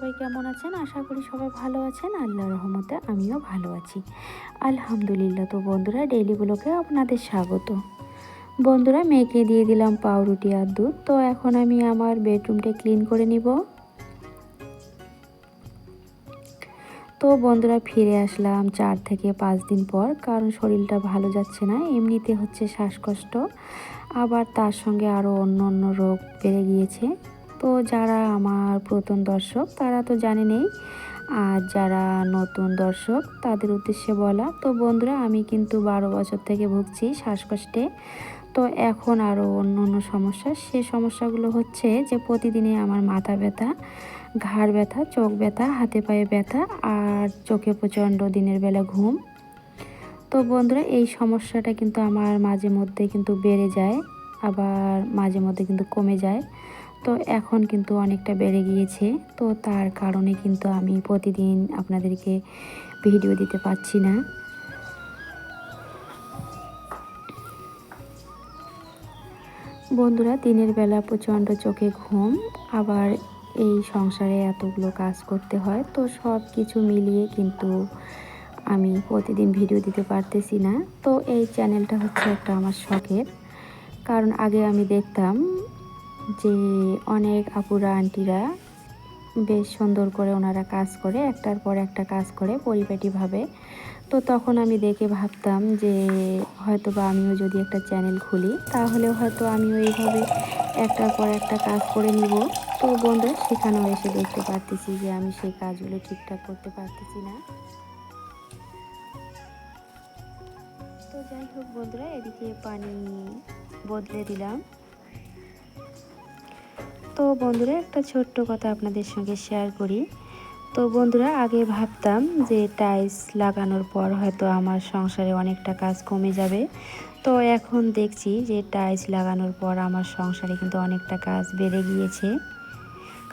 সবাই কেমন আছেন? আশা করি সবাই ভালো আছেন। আল্লাহর রহমতে আমিও ভালো আছি, আলহামদুলিল্লাহ। তো বন্ধুরা, ডেইলি ব্লগে আপনাদের স্বাগত। বন্ধুরা, মেয়েকে দিয়ে দিলাম পাউরুটি আর দুধ। তো এখন আমি আমার বেডরুমটা ক্লিন করে নিব। তো বন্ধুরা, ফিরে আসলাম 4 থেকে 5 দিন পর, কারণ শরীরটা ভালো যাচ্ছে না। এমনিতে হচ্ছে শ্বাসকষ্ট, আবার তার সঙ্গে আরও অন্য অন্য রোগ বেড়ে গিয়েছে। তো যারা আমার প্রথম দর্শক তারা তো জানেনই, আর যারা নতুন দর্শক তাদের উদ্দেশ্যে বলা। তো বন্ধুরা, আমি কিন্তু 12 বছর থেকে ভুগছি শ্বাসকষ্টে। তো এখন আরও অন্য অন্য সমস্যা। সে সমস্যাগুলো হচ্ছে যে প্রতিদিনই আমার মাথা ব্যথা, ঘাড় ব্যথা, চোখ ব্যথা, হাতে পায়ে ব্যথা, আর চোখে প্রচণ্ড দিনের বেলা ঘুম। তো বন্ধুরা, এই সমস্যাটা কিন্তু আমার মাঝে মধ্যে কিন্তু বেড়ে যায়, আবার মাঝে মধ্যে কিন্তু কমে যায়। তো এখন কিন্তু অনেকটা বেড়ে গিয়েছে। তো তার কারণে কিন্তু আমি প্রতিদিন আপনাদেরকে ভিডিও দিতে পারছি না। বন্ধুরা, দিনের বেলা প্রচণ্ড চোখে ঘুম, আবার এই সংসারে এতগুলো কাজ করতে হয়। তো সব কিছু মিলিয়ে কিন্তু আমি প্রতিদিন ভিডিও দিতে পারতেছি না। তো এই চ্যানেলটা হচ্ছে একটা আমার শখের, কারণ আগে আমি দেখতাম যে অনেক আপুরা আন্টিরা বেশ সুন্দর করে ওনারা কাজ করে, একটার পর একটা কাজ করে পরিপাটিভাবে। তো তখন আমি দেখে ভাবতাম যে হয়তো বা আমিও যদি একটা চ্যানেল খুলি তাহলে হয়তো আমিও এইভাবে একটার পর একটা কাজ করে নিব। তো বন্ধুরা, সেখানেও এসে দেখতে পারতেছি যে আমি সেই কাজগুলো ঠিকঠাক করতে পারতেছি না। তো যাই হোক বন্ধুরা, এদিকে পানি বদলে দিলাম। তো বন্ধুরা, একটা ছোট্ট কথা আপনাদের সঙ্গে শেয়ার করি। তো বন্ধুরা, আগে ভাবতাম যে টাইলস লাগানোর পর হয়তো আমার সংসারে অনেকটা কাজ কমে যাবে। তো এখন দেখছি যে টাইলস লাগানোর পর আমার সংসারে কিন্তু অনেকটা কাজ বেড়ে গিয়েছে।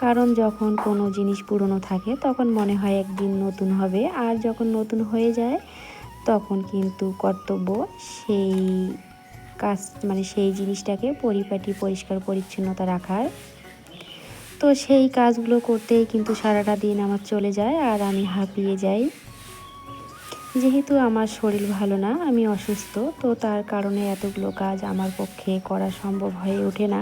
কারণ যখন কোনো জিনিস পুরনো থাকে তখন মনে হয় একদিন নতুন হবে, আর যখন নতুন হয়ে যায় তখন কিন্তু কর্তব্য সেই কাজ, মানে সেই জিনিসটাকে পরিপাটি পরিষ্কার পরিচ্ছন্নতা রাখার। তো সেই কাজগুলো করতেই কিন্তু সারাটা দিন আমার চলে যায়, আর আমি হাঁপিয়ে যাই। যেহেতু আমার শরীর ভালো না, আমি অসুস্থ, তো তার কারণে এতগুলো কাজ আমার পক্ষে করা সম্ভব হয়ে ওঠে না।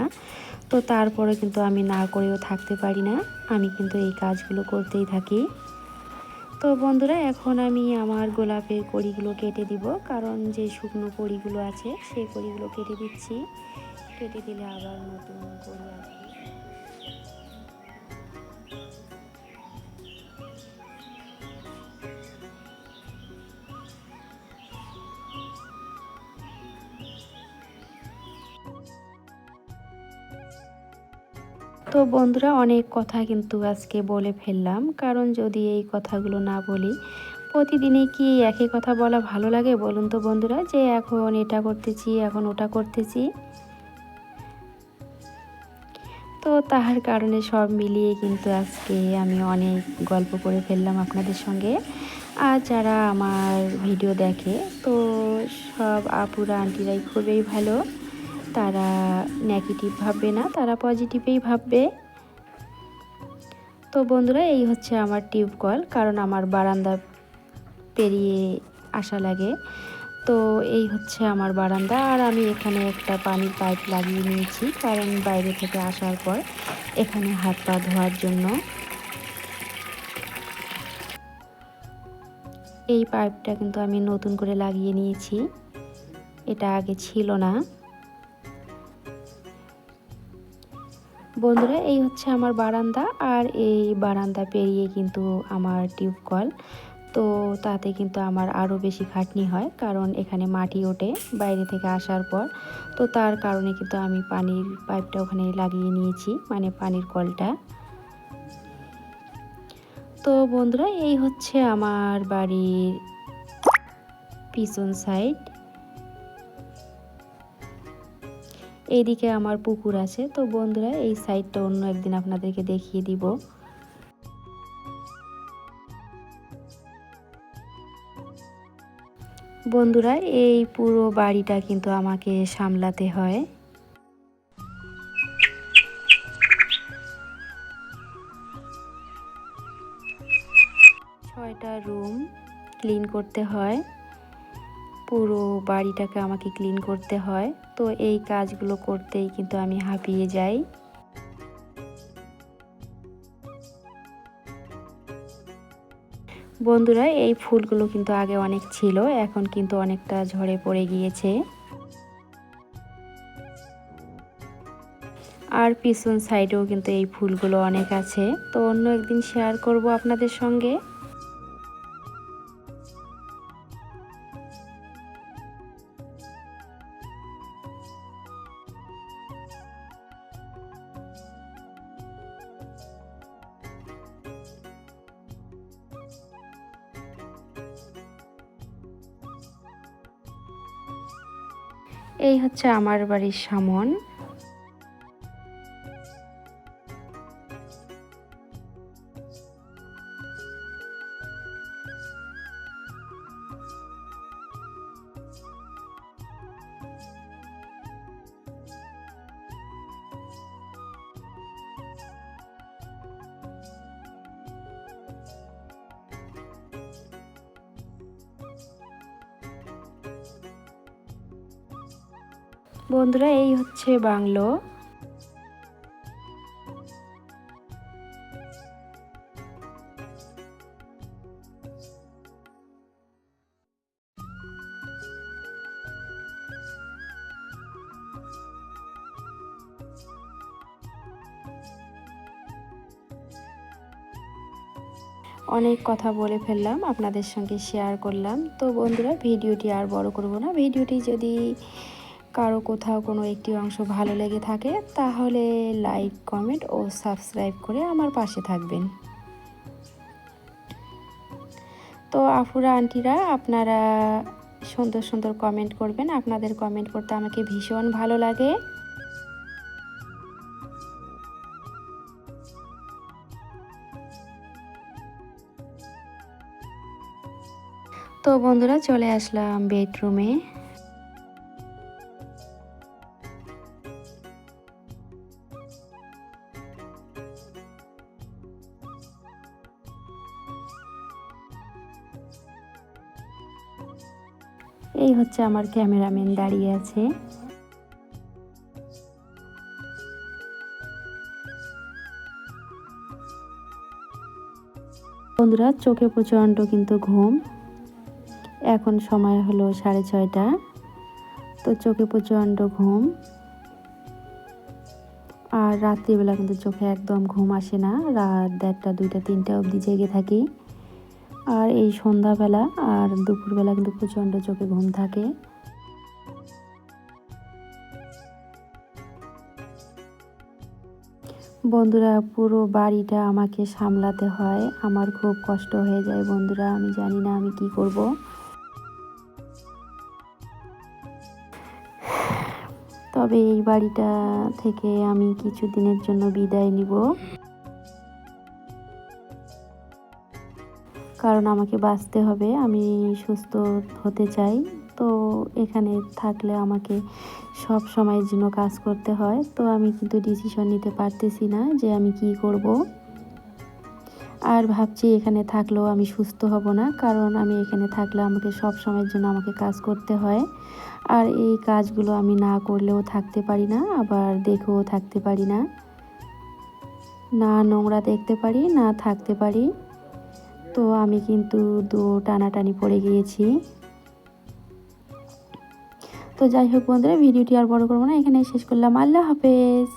তো তারপরে কিন্তু আমি না করেও থাকতে পারি না, আমি কিন্তু এই কাজগুলো করতেই থাকি। তো বন্ধুরা, এখন আমি আমার গোলাপের কড়িগুলো কেটে দিব, কারণ যে শুকনো কড়িগুলো আছে সেই কড়িগুলো কেটে দিচ্ছি। কেটে দিলে আবার নতুন কড়ি আসবে। তো বন্ধুরা, অনেক কথা কিন্তু আজকে বলে ফেললাম, কারণ যদি এই কথাগুলো না বলি, প্রতিদিনই কি একই কথা বলা ভালো লাগে বলুন তো বন্ধুরা, যে এখন এটা করতেছি, এখন ওটা করতেছি। তো তার কারণে সব মিলিয়ে কিন্তু আজকে আমি অনেক গল্প করে ফেললাম আপনাদের সঙ্গে। আর যারা আমার ভিডিও দেখে, তো সব আপুরা আন্টিরাই খুবই ভালো। তারা নেগেটিভ ভাববে না, তারা পজিটিভই ভাববে। তো বন্ধুরা, এই হচ্ছে আমার টিউব কল, কারণ আমার বারান্দা পেরিয়ে আসা লাগে। তো এই হচ্ছে আমার বারান্দা, আর আমি এখানে একটা পানির পাইপ লাগিয়ে নিয়েছি, কারণ বাইরে থেকে আসার পর এখানে হাত পা ধোয়ার জন্য। এই পাইপটা কিন্তু আমি নতুন করে লাগিয়ে নিয়েছি, এটা আগে ছিল না। বন্ধুরা, এই হচ্ছে আমার বারান্দা, আর এই বারান্দা পেরিয়ে কিন্তু আমার টিউব কল। তো তাতে কিন্তু আমার আরও বেশি খাটনি হয়, কারণ এখানে মাটি ওঠে বাইরে থেকে আসার পর। তো তার কারণে কিন্তু আমি পানির পাইপটা ওখানে লাগিয়ে নিয়েছি, মানে পানির কলটা। তো বন্ধুরা, এই হচ্ছে আমার বাড়ির পিছন সাইড। এইদিকে আমার পুকুর আছে। তো বন্ধুরা, এই সাইডটা অন্য একদিন আপনাদেরকে দেখিয়ে দিব। বন্ধুরা, এই পুরো বাড়িটা কিন্তু আমাকে সামলাতে হয়। 6টা রুম ক্লিন করতে হয়, পুরো বাড়িটাকে আমাকে ক্লিন করতে হয়। তো এই কাজগুলো করতেই কিন্তু আমি হাঁপিয়ে যাই। বন্ধুরা, এই ফুলগুলো কিন্তু আগে অনেক ছিল, এখন কিন্তু অনেকটা ঝরে পড়ে গিয়েছে। আর পিছন সাইডেও কিন্তু এই ফুলগুলো অনেক আছে, তো অন্য একদিন শেয়ার করব আপনাদের সঙ্গে। এই হচ্ছে আমার বাড়ির সামন। বন্ধুরা, এই হচ্ছে বাংলো। অনেক কথা বলে ফেললাম, আপনাদের সঙ্গে শেয়ার করলাম। তো বন্ধুরা, ভিডিওটি আর বড় করব না। ভিডিওটি যদি কারো কোথাও কোনো একটি অংশ ভালো লেগে থাকে, তাহলে লাইক, কমেন্ট ও সাবস্ক্রাইব করে আমার পাশে থাকবেন। তো আপুরা, আন্টিরা, আপনারা সুন্দর সুন্দর কমেন্ট করবেন। আপনাদের কমেন্ট করতে আমাকে ভীষণ ভালো লাগে। তো বন্ধুরা, চলে আসলাম বেডরুমে। এই হচ্ছে আমার ক্যামেরাম্যান দাঁড়িয়ে আছে। বন্ধুরা, চোখে প্রচণ্ড কিন্তু ঘুম। এখন সময় হলো 6:30। তো চোখে প্রচণ্ড ঘুম, আর রাত্রিবেলা কিন্তু চোখে একদম ঘুম আসে না। রাত 1:30, 2টা, 3টা অবধি জেগে থাকি। আর এই সন্ধ্যাবেলা আর দুপুরবেলা কিন্তু প্রচণ্ড চোখে ঘুম থাকে। বন্ধুরা, পুরো বাড়িটা আমাকে সামলাতে হয়, আমার খুব কষ্ট হয়ে যায়। বন্ধুরা, আমি জানি না আমি কি করব। তবে এই বাড়িটা থেকে আমি কিছু দিনের জন্য বিদায় নিব, কারণ আমাকে বাঁচতে হবে, আমি সুস্থ হতে চাই। তো এখানে থাকলে আমাকে সব সময়ের জন্য কাজ করতে হয়। তো আমি কিন্তু ডিসিশন নিতে পারতেছি না যে আমি কি করব। আর ভাবছি এখানে থাকলেও আমি সুস্থ হব না, কারণ আমি এখানে থাকলে আমাকে সব সময়ের জন্য আমাকে কাজ করতে হয়। আর এই কাজগুলো আমি না করলেও থাকতে পারি না, আবার দেখেও থাকতে পারি না। না নোংরা দেখতে পারি, না থাকতে পারি। তো আমি কিন্তু টানাটানি পড়ে গিয়েছি। তো যাই হোক বন্ধুরা, ভিডিওটি আর বড় করবো না, এখানে শেষ করলাম। আল্লাহ হাফেজ।